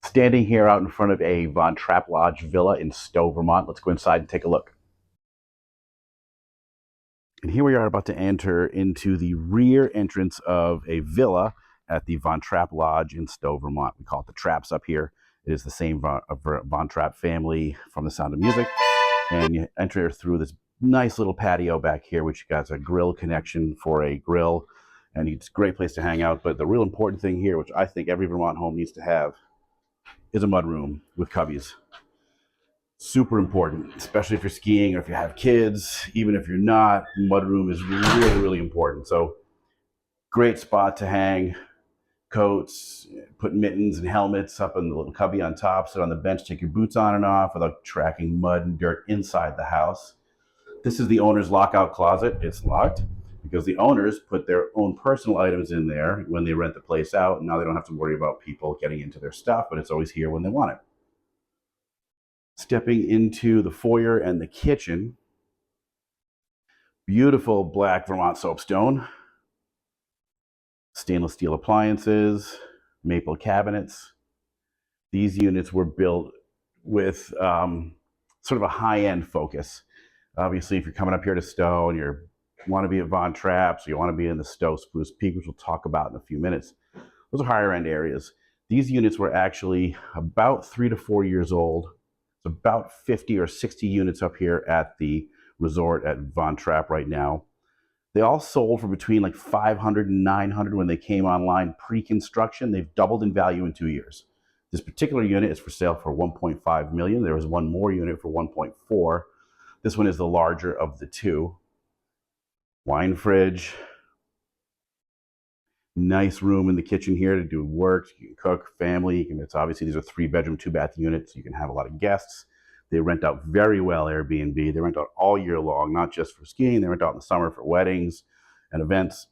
Standing here out in front of a Von Trapp Lodge villa in Stowe, Vermont. Let's go inside and take a look. And here we are about to enter into the rear entrance of a villa at the Von Trapp Lodge in Stowe, Vermont. We call it the Trapps up here. It is the same Von Trapp family from The Sound of Music. And you enter through this nice little patio back here, which has a grill connection for a grill. And it's a great place to hang out. But the real important thing here, which I think every Vermont home needs to have, is a mudroom with cubbies. Super important, especially if you're skiing or if you have kids. Even if you're not, mudroom is really, really important. So great spot to hang coats, put mittens and helmets up in the little cubby on top, sit on the bench, take your boots on and off without tracking mud and dirt inside the house. This is the owner's lockout closet. It's locked because the owners put their own personal items in there when they rent the place out. And now they don't have to worry about people getting into their stuff, but it's always here when they want it. Stepping into the foyer and the kitchen, beautiful black Vermont soapstone, stainless steel appliances, maple cabinets. These units were built with sort of a high-end focus. Obviously, if you're coming up here to Stowe and you want to be at Von Trapp, so you want to be in the Stowe Spruce Peak, which we'll talk about in a few minutes, those are higher-end areas. These units were actually about 3 to 4 years old. It's about 50 or 60 units up here at the resort at Von Trapp right now. They all sold for between like 500 and 900 when they came online pre-construction. They've doubled in value in 2 years. This particular unit is for sale for 1.5 million. There was one more unit for 1.4. This one is the larger of the two. Wine fridge. Nice room in the kitchen here to do work. You can cook, family. It's obviously these are 3-bedroom, 2-bath units. So you can have a lot of guests. They rent out very well, Airbnb. They rent out all year long, not just for skiing. They rent out in the summer for weddings and events.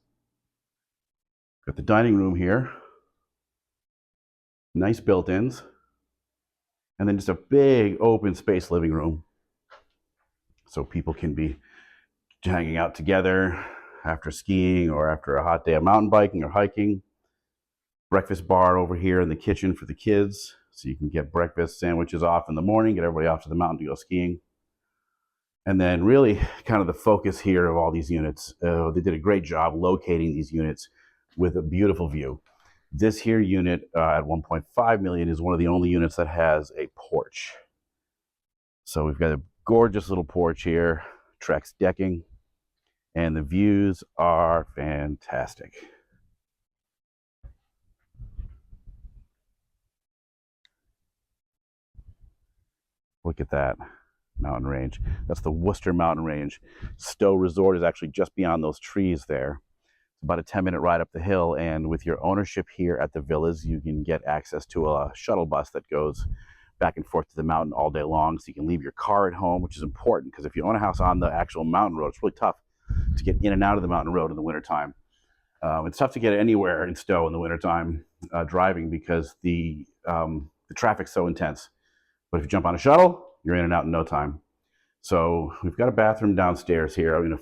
Got the dining room here. Nice built-ins. And then just a big open space living room. So people can be hanging out together after skiing or after a hot day of mountain biking or hiking. Breakfast bar over here in the kitchen for the kids. So you can get breakfast sandwiches off in the morning, get everybody off to the mountain to go skiing. And then really kind of the focus here of all these units, they did a great job locating these units with a beautiful view. This here unit at 1.5 million is one of the only units that has a porch. So we've got a gorgeous little porch here, Trex decking, and the views are fantastic. Look at that mountain range. That's the Worcester Mountain Range. Stowe Resort is actually just beyond those trees there. It's about a 10-minute ride up the hill, and with your ownership here at the villas, you can get access to a shuttle bus that goes back and forth to the mountain all day long, so you can leave your car at home, which is important because if you own a house on the actual mountain road, it's really tough to get in and out of the mountain road in the wintertime. It's tough to get anywhere in Stowe in the wintertime driving because the traffic's so intense. But if you jump on a shuttle, you're in and out in no time. So we've got a bathroom downstairs here. I mean, a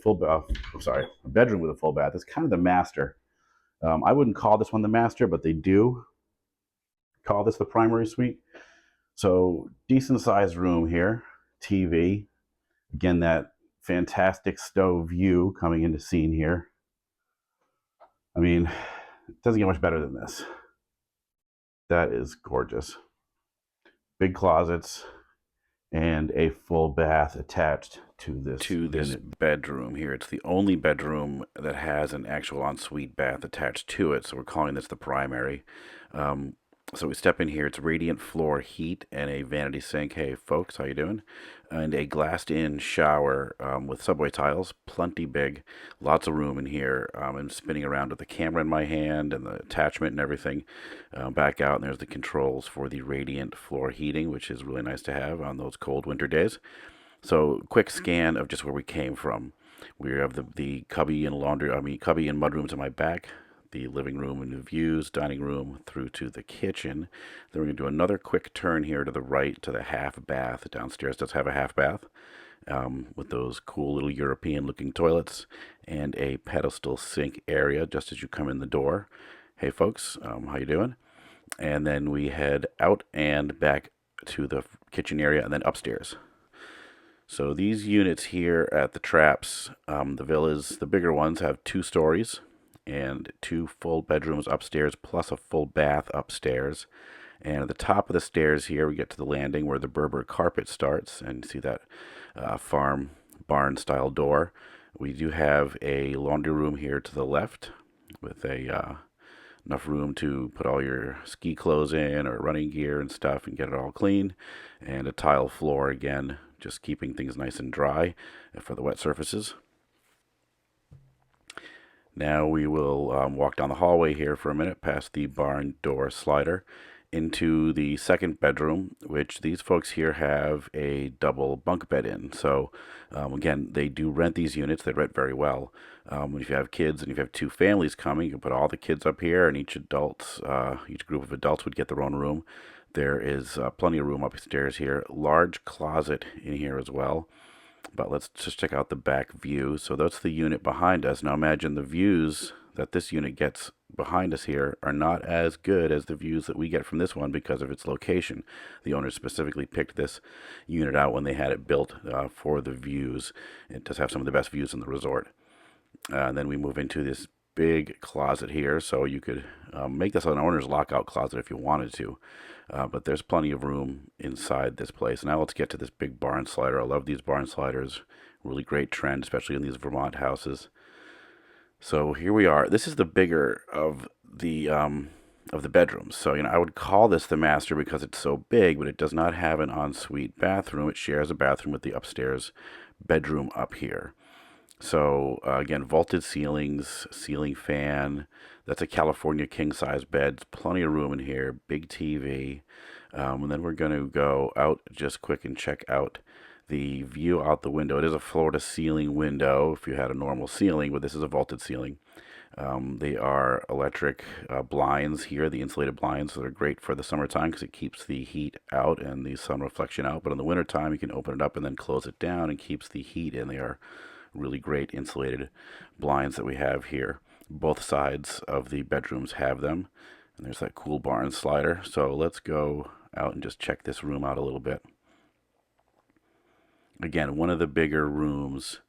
bedroom with a full bath. It's kind of the master. I wouldn't call this one the master, but they do call this the primary suite. So decent sized room here, TV. Again, that fantastic Stowe view coming into scene here. I mean, it doesn't get much better than this. That is gorgeous. Big closets and a full bath attached to this bedroom here. It's the only bedroom that has an actual ensuite bath attached to it, so we're calling this the primary. So we step in here. It's radiant floor heat and a vanity sink. Hey, folks, how you doing? And a glassed-in shower with subway tiles, plenty big, lots of room in here. I'm spinning around with the camera in my hand and the attachment and everything. Back out, and there's the controls for the radiant floor heating, which is really nice to have on those cold winter days. So, quick scan of just where we came from. We have the cubby and cubby and mudrooms in my back, the living room and the views, dining room through to the kitchen. Then we're going to do another quick turn here to the right to the half bath. Downstairs does have a half bath with those cool little European looking toilets and a pedestal sink area just as you come in the door. Hey folks, how you doing? And then we head out and back to the kitchen area and then upstairs. So these units here at the Trapps, the villas, the bigger ones, have 2 stories and 2 full bedrooms upstairs plus a full bath upstairs. And at the top of the stairs here, we get to the landing where the Berber carpet starts, and see that farm barn style door. We do have a laundry room here to the left with enough room to put all your ski clothes in or running gear and stuff and get it all clean. And a tile floor again, just keeping things nice and dry for the wet surfaces. Now we will walk down the hallway here for a minute past the barn door slider into the second bedroom, which these folks here have a double bunk bed in. So again, they do rent these units. They rent very well. If you have kids and if you have 2 families coming, you can put all the kids up here, and each group of adults would get their own room. There is plenty of room upstairs here. Large closet in here as well. But let's just check out the back view. So that's the unit behind us. Now imagine the views that this unit gets behind us here are not as good as the views that we get from this one because of its location. The owner specifically picked this unit out when they had it built for the views. It does have some of the best views in the resort. And then we move into this big closet here, so you could make this an owner's lockout closet if you wanted to. But there's plenty of room inside this place. Now let's get to this big barn slider. I love these barn sliders. Really great trend, especially in these Vermont houses. So here we are. This is the bigger of the bedrooms. So I would call this the master because it's so big, but it does not have an ensuite bathroom. It shares a bathroom with the upstairs bedroom up here. So again, vaulted ceilings, ceiling fan. That's a California king size bed. Plenty of room in here. Big TV. And then we're going to go out just quick and check out the view out the window. It is a floor to ceiling window if you had a normal ceiling, but this is a vaulted ceiling. They are electric blinds here, the insulated blinds that are great for the summertime because it keeps the heat out and the sun reflection out. But in the wintertime, you can open it up and then close it down and keeps the heat in. They are really great insulated blinds that we have here. Both sides of the bedrooms have them. And there's that cool barn slider. So let's go out and just check this room out a little bit. Again, one of the bigger rooms,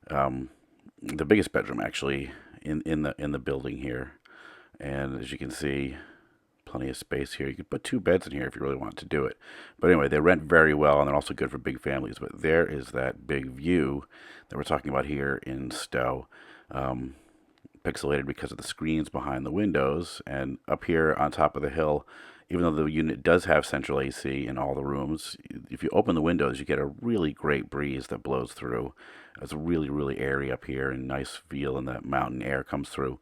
the biggest bedroom actually in the building here. And as you can see, plenty of space here. You could put 2 beds in here if you really want to do it. But anyway, they rent very well, and they're also good for big families. But there is that big view that we're talking about here in Stowe. Pixelated because of the screens behind the windows. And up here on top of the hill, even though the unit does have central AC in all the rooms, if you open the windows, you get a really great breeze that blows through. It's really, really airy up here and nice feel, and that mountain air comes through.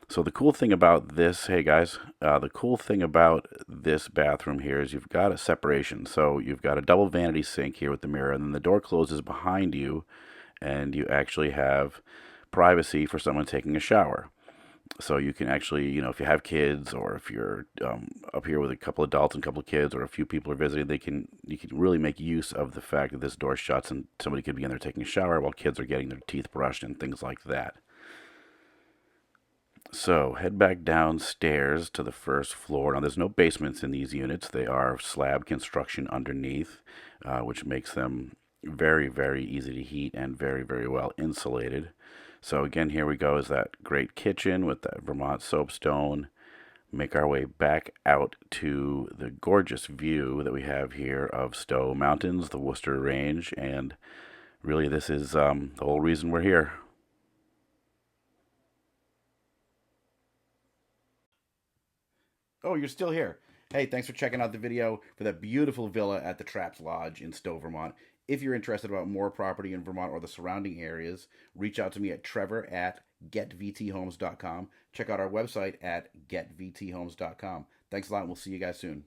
So the cool thing about this, hey guys, the cool thing about this bathroom here is you've got a separation. So you've got a double vanity sink here with the mirror, and then the door closes behind you, and you actually have privacy for someone taking a shower. So you can actually, if you have kids, or if you're up here with a couple adults and a couple of kids, or a few people are visiting, you can really make use of the fact that this door shuts and somebody could be in there taking a shower while kids are getting their teeth brushed and things like that. So head back downstairs to the first floor. Now there's no basements in these units. They are slab construction underneath, which makes them very, very easy to heat and very, very well insulated. So again, here we go, is that great kitchen with that Vermont soapstone. Make our way back out to the gorgeous view that we have here of Stowe Mountains, the Worcester Range, and really this is the whole reason we're here. Oh, you're still here. Hey, thanks for checking out the video for that beautiful villa at the Trapp's Lodge in Stowe, Vermont. If you're interested about more property in Vermont or the surrounding areas, reach out to me at Trevor at getvthomes.com. Check out our website at getvthomes.com. Thanks a lot, and we'll see you guys soon.